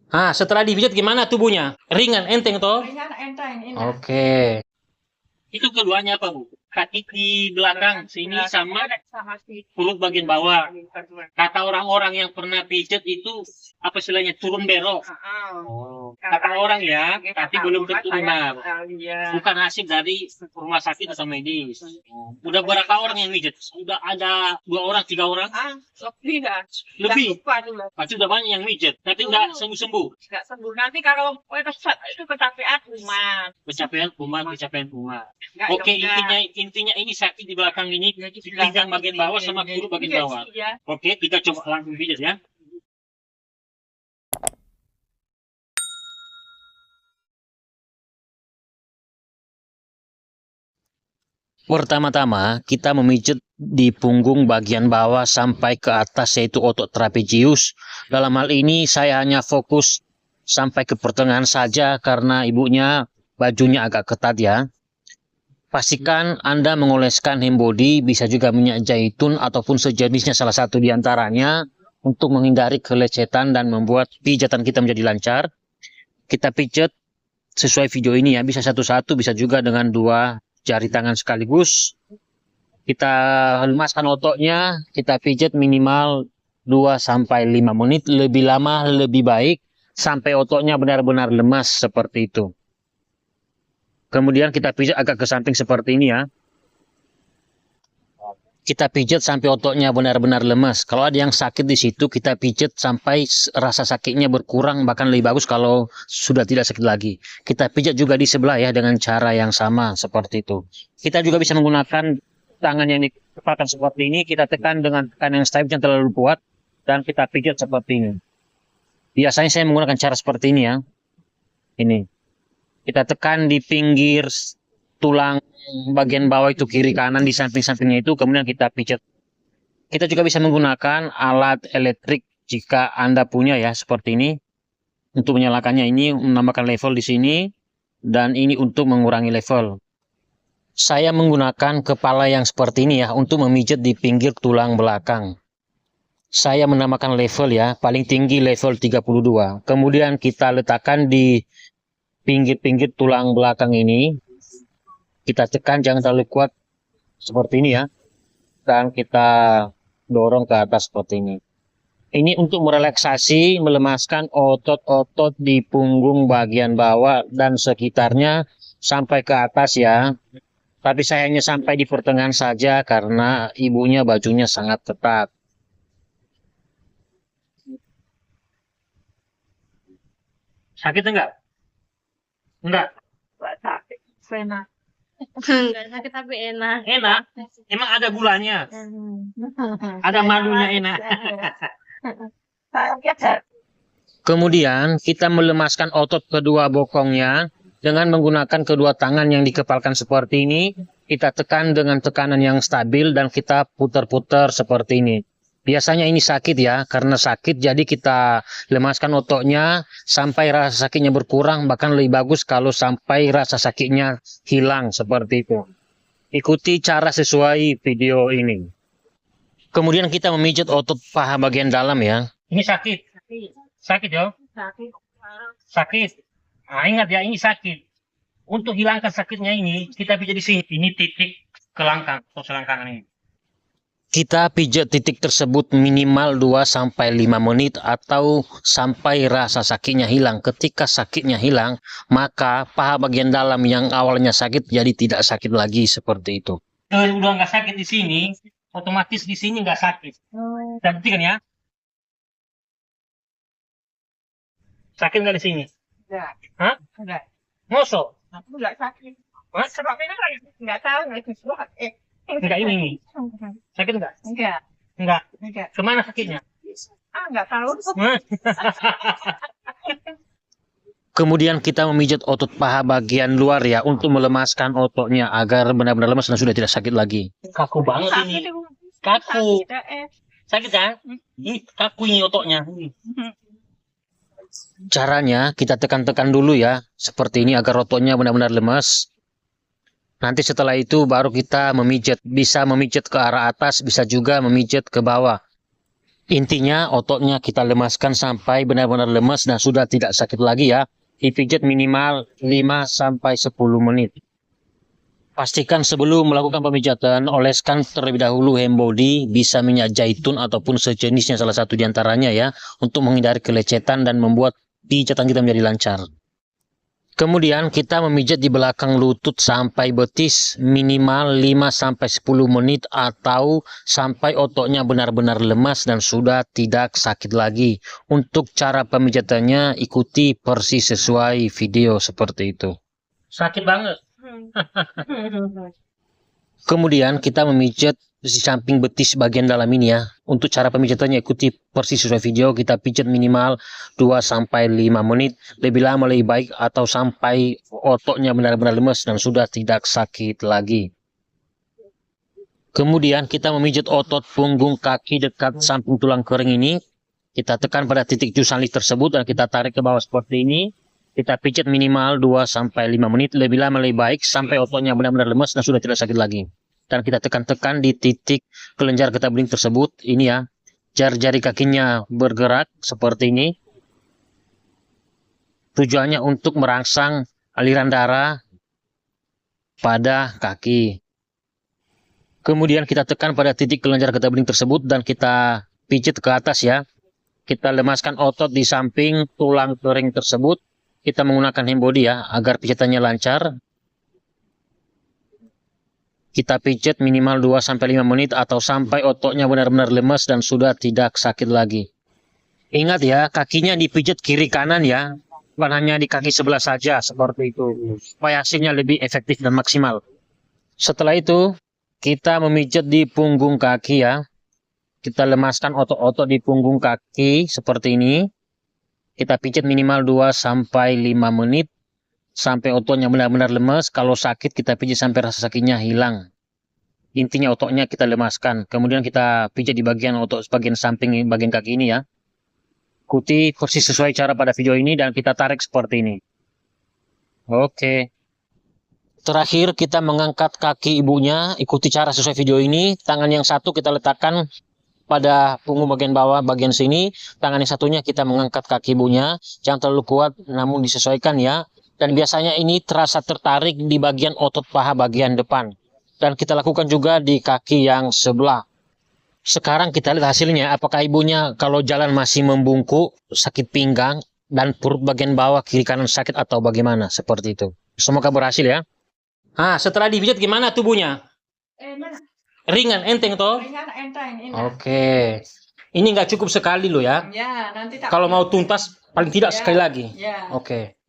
Ah, setelah dipijat gimana tubuhnya? Ringan, enteng toh? Ringan, enteng, ini. Oke. Itu keduanya apa, Bu? Kaki di belakang sini sama perut bagian bawah. Kata orang-orang yang pernah pijat itu apa istilahnya turun berok. Oh. Kata orang ya, tapi belum tentu benar. Bukan hasil dari rumah sakit atau medis. Udah berapa orang yang pijat? Sudah ada 2 orang, 3 orang? Lebih dah. Lebih. Lupa dulu. Pasti udah banyak yang pijat, tapi nggak sembuh-sembuh. Nggak sembuh. Nanti kalau itu kecapean kumat. Kecapean kumat, kecapean kumat. Nggak, Oke, nggak. intinya ini sakit di belakang ini, di pinggang bagian bawah sama perut bagian bawah. Iya. Oke, kita coba langsung pijat ya. Pertama-tama, kita memijat di punggung bagian bawah sampai ke atas, yaitu otot trapezius. Dalam hal ini, saya hanya fokus sampai ke pertengahan saja karena ibunya bajunya agak ketat ya. Pastikan Anda mengoleskan hem body, bisa juga minyak zaitun ataupun sejenisnya salah satu di antaranya untuk menghindari kelecetan dan membuat pijatan kita menjadi lancar. Kita pijat sesuai video ini ya, bisa satu-satu, bisa juga dengan 2 jari tangan sekaligus. Kita lemaskan ototnya, kita pijat minimal 2-5 menit, lebih lama lebih baik sampai ototnya benar-benar lemas seperti itu. Kemudian kita pijat agak ke samping seperti ini ya. Kita pijat sampai ototnya benar-benar lemas. Kalau ada yang sakit di situ, kita pijat sampai rasa sakitnya berkurang, bahkan lebih bagus kalau sudah tidak sakit lagi. Kita pijat juga di sebelah ya dengan cara yang sama seperti itu. Kita juga bisa menggunakan tangan yang dikepalkan seperti ini, kita tekan dengan tekanan yang stabil, yang terlalu kuat, dan kita pijat seperti ini. Biasanya saya menggunakan cara seperti ini ya. Ini. Kita tekan di pinggir tulang bagian bawah itu, kiri kanan di samping-sampingnya itu, kemudian kita pijat. Kita juga bisa menggunakan alat elektrik jika Anda punya ya, seperti ini. Untuk menyalakannya ini menambahkan level di sini, dan ini untuk mengurangi level. Saya menggunakan kepala yang seperti ini ya untuk memijat di pinggir tulang belakang. Saya menambahkan level ya, paling tinggi level 32. Kemudian kita letakkan di pinggir-pinggir tulang belakang ini. Kita tekan jangan terlalu kuat seperti ini ya. Dan kita dorong ke atas seperti ini. Ini untuk merelaksasi, melemaskan otot-otot di punggung bagian bawah dan sekitarnya sampai ke atas ya. Tapi saya hanya sampai di pertengahan saja karena ibunya bajunya sangat ketat. Sakit enggak? Enggak. Nggak sakit. Enak. Enggak sakit tapi enak. Enak. Emang ada gulanya. Ada madunya enak. Kemudian kita melemaskan otot kedua bokongnya dengan menggunakan kedua tangan yang dikepalkan seperti ini. Kita tekan dengan tekanan yang stabil dan kita putar-putar seperti ini. Biasanya ini sakit ya, karena sakit jadi kita lemaskan ototnya sampai rasa sakitnya berkurang, bahkan lebih bagus kalau sampai rasa sakitnya hilang seperti itu. Ikuti cara sesuai video ini. Kemudian kita memijat otot paha bagian dalam ya. Ini sakit. Sakit ya? Sakit. Sakit. Nah, ingat ya, ini sakit. Untuk hilangkan sakitnya ini, kita pijat di sini. Ini titik kelangkang atau selangkangan ini. Kita pijat titik tersebut minimal 2-5 menit atau sampai rasa sakitnya hilang. Ketika sakitnya hilang, maka paha bagian dalam yang awalnya sakit jadi tidak sakit lagi seperti itu. Kalau udah nggak sakit di sini, otomatis di sini nggak sakit. Kita buktikan ya. Sakit nggak di sini? Enggak. Hah? Enggak. Ngosok? Aku nggak sakit. Hah? Sebabnya kan nggak tahu nggak sesuatu. Enggak ini. Sakit nggak? Enggak. Enggak. Enggak. Kemana sakitnya? Nggak tahu. Kemudian kita memijat otot paha bagian luar ya untuk melemaskan ototnya agar benar-benar lemas dan sudah tidak sakit lagi. Kaku banget ini. Kaku. Sakit kan? Ini kaku ini ototnya. Caranya kita tekan-tekan dulu ya, seperti ini agar ototnya benar-benar lemas. Nanti setelah itu baru kita memijat. Bisa memijat ke arah atas, bisa juga memijat ke bawah. Intinya ototnya kita lemaskan sampai benar-benar lemas dan sudah tidak sakit lagi ya. Dipijat minimal 5-10 menit. Pastikan sebelum melakukan pemijatan, oleskan terlebih dahulu hand body, bisa minyak zaitun ataupun sejenisnya salah satu diantaranya ya, untuk menghindari kelecetan dan membuat pijatan kita menjadi lancar. Kemudian kita memijat di belakang lutut sampai betis minimal 5-10 menit atau sampai ototnya benar-benar lemas dan sudah tidak sakit lagi. Untuk cara pemijatannya ikuti persis sesuai video seperti itu. Sakit banget. Kemudian kita memijat di samping betis bagian dalam ini ya. Untuk cara pemijatannya ikuti persis sesuai video. Kita pijat minimal 2-5 menit. Lebih lama lebih baik atau sampai ototnya benar-benar lemas dan sudah tidak sakit lagi. Kemudian kita memijat otot punggung kaki dekat samping tulang kering ini. Kita tekan pada titik jusali tersebut dan kita tarik ke bawah seperti ini. Kita pijat minimal 2-5 menit, lebih lama lebih baik sampai ototnya benar-benar lemas dan sudah tidak sakit lagi. Dan kita tekan-tekan di titik kelenjar getah bening tersebut. Ini ya, jari-jari kakinya bergerak seperti ini. Tujuannya untuk merangsang aliran darah pada kaki. Kemudian kita tekan pada titik kelenjar getah bening tersebut dan kita pijat ke atas ya. Kita lemaskan otot di samping tulang kering tersebut. Kita menggunakan hand body ya, agar pijatannya lancar. Kita pijat minimal 2-5 menit atau sampai ototnya benar-benar lemas dan sudah tidak sakit lagi. Ingat ya, kakinya dipijat kiri kanan ya, bukan hanya di kaki sebelah saja, seperti itu. Supaya hasilnya lebih efektif dan maksimal. Setelah itu, kita memijat di punggung kaki ya. Kita lemaskan otot-otot di punggung kaki seperti ini. Kita pijat minimal 2-5 menit sampai ototnya benar-benar lemas. Kalau sakit kita pijat sampai rasa sakitnya hilang. Intinya ototnya kita lemaskan. Kemudian kita pijat di bagian otot bagian samping bagian kaki ini ya. Ikuti persis sesuai cara pada video ini dan kita tarik seperti ini. Oke. Terakhir kita mengangkat kaki ibunya. Ikuti cara sesuai video ini. Tangan yang satu kita letakkan pada punggung bagian bawah bagian sini, tangan yang satunya kita mengangkat kaki ibunya, jangan terlalu kuat namun disesuaikan ya. Dan biasanya ini terasa tertarik di bagian otot paha bagian depan. Dan kita lakukan juga di kaki yang sebelah. Sekarang kita lihat hasilnya, apakah ibunya kalau jalan masih membungkuk, sakit pinggang, dan perut bagian bawah kiri kanan sakit atau bagaimana, seperti itu. Semoga berhasil ya. Nah, setelah dipijat gimana tubuhnya? Ringan, enteng toh? Ringan, enteng. Oke. Ini nggak cukup sekali loh ya. Ya, nanti tak. Kalau mau tuntas, paling tidak Ya, sekali lagi. Ya. Oke.